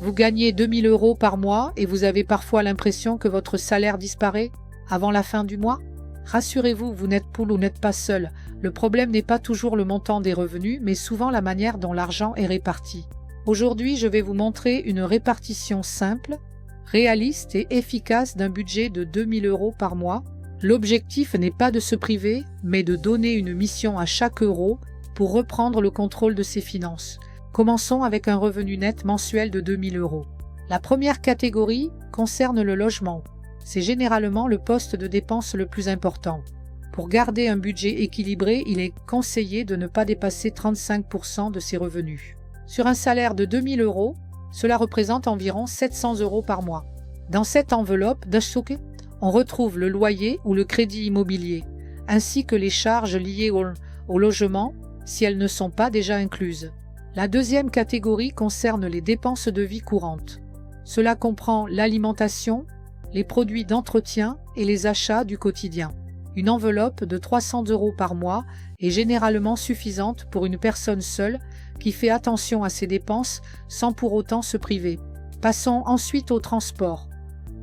Vous gagnez 2000 € par mois et vous avez parfois l'impression que votre salaire disparaît avant la fin du mois? Rassurez-vous, vous n'êtes pas seul. Le problème n'est pas toujours le montant des revenus, mais souvent la manière dont l'argent est réparti. Aujourd'hui, je vais vous montrer une répartition simple, réaliste et efficace d'un budget de 2000 € par mois. L'objectif n'est pas de se priver, mais de donner une mission à chaque euro pour reprendre le contrôle de ses finances. Commençons avec un revenu net mensuel de 2000 €. La première catégorie concerne le logement. C'est généralement le poste de dépense le plus important. Pour garder un budget équilibré, il est conseillé de ne pas dépasser 35% de ses revenus. Sur un salaire de 2000 €, cela représente environ 700 € par mois. Dans cette enveloppe, on retrouve le loyer ou le crédit immobilier, ainsi que les charges liées au logement si elles ne sont pas déjà incluses. La deuxième catégorie concerne les dépenses de vie courante. Cela comprend l'alimentation, les produits d'entretien et les achats du quotidien. Une enveloppe de 300 € par mois est généralement suffisante pour une personne seule qui fait attention à ses dépenses sans pour autant se priver. Passons ensuite au transport.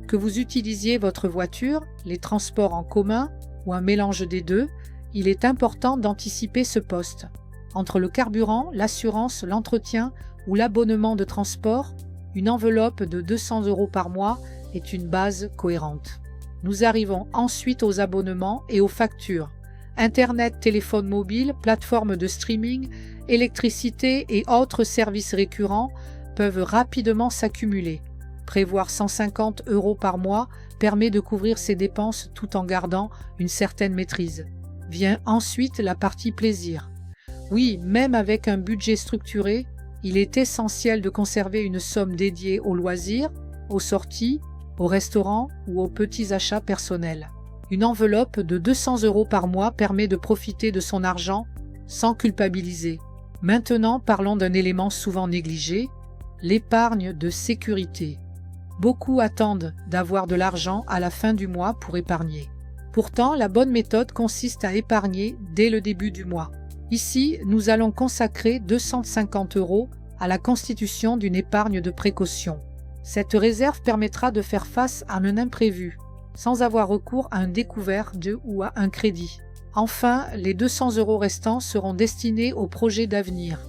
Que vous utilisiez votre voiture, les transports en commun ou un mélange des deux, il est important d'anticiper ce poste. Entre le carburant, l'assurance, l'entretien ou l'abonnement de transport, une enveloppe de 200 € par mois est une base cohérente. Nous arrivons ensuite aux abonnements et aux factures. Internet, téléphone mobile, plateformes de streaming, électricité et autres services récurrents peuvent rapidement s'accumuler. Prévoir 150 € par mois permet de couvrir ses dépenses tout en gardant une certaine maîtrise. Vient ensuite la partie plaisir. Oui, même avec un budget structuré, il est essentiel de conserver une somme dédiée aux loisirs, aux sorties, au restaurant ou aux petits achats personnels. Une enveloppe de 200 € par mois permet de profiter de son argent sans culpabiliser. Maintenant, parlons d'un élément souvent négligé, l'épargne de sécurité. Beaucoup attendent d'avoir de l'argent à la fin du mois pour épargner. Pourtant, la bonne méthode consiste à épargner dès le début du mois. Ici, nous allons consacrer 250 € à la constitution d'une épargne de précaution. Cette réserve permettra de faire face à un imprévu, sans avoir recours à un découvert ou à un crédit. Enfin, les 200 € restants seront destinés aux projets d'avenir.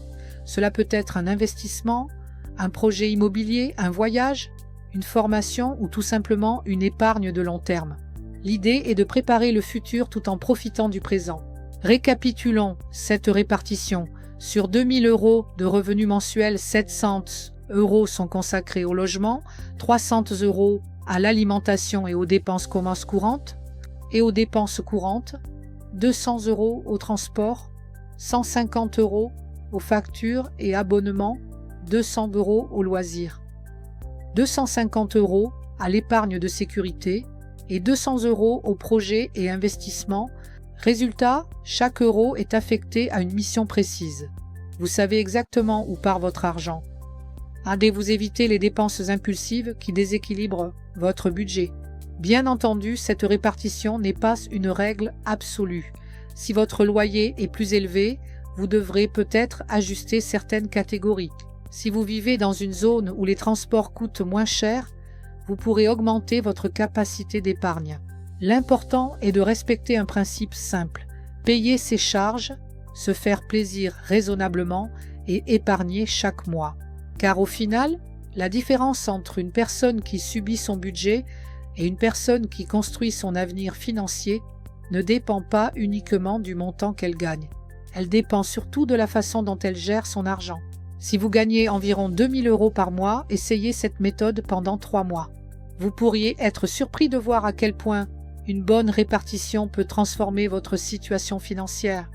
Cela peut être un investissement, un projet immobilier, un voyage, une formation ou tout simplement une épargne de long terme. L'idée est de préparer le futur tout en profitant du présent. Récapitulons cette répartition. Sur 2000 € de revenus mensuels, 700 € sont consacrés au logement, 300 € à l'alimentation et aux dépenses courantes, 200 € au transport, 150 € aux factures et abonnements, 200 € aux loisirs, 250 € à l'épargne de sécurité et 200 € aux projets et investissements. Résultat, chaque euro est affecté à une mission précise. Vous savez exactement où part votre argent. Allez-vous éviter les dépenses impulsives qui déséquilibrent votre budget. Bien entendu, cette répartition n'est pas une règle absolue. Si votre loyer est plus élevé, vous devrez peut-être ajuster certaines catégories. Si vous vivez dans une zone où les transports coûtent moins cher, vous pourrez augmenter votre capacité d'épargne. L'important est de respecter un principe simple, payer ses charges, se faire plaisir raisonnablement et épargner chaque mois. Car au final, la différence entre une personne qui subit son budget et une personne qui construit son avenir financier ne dépend pas uniquement du montant qu'elle gagne. Elle dépend surtout de la façon dont elle gère son argent. Si vous gagnez environ 2000 € par mois, essayez cette méthode pendant 3 mois. Vous pourriez être surpris de voir à quel point une bonne répartition peut transformer votre situation financière.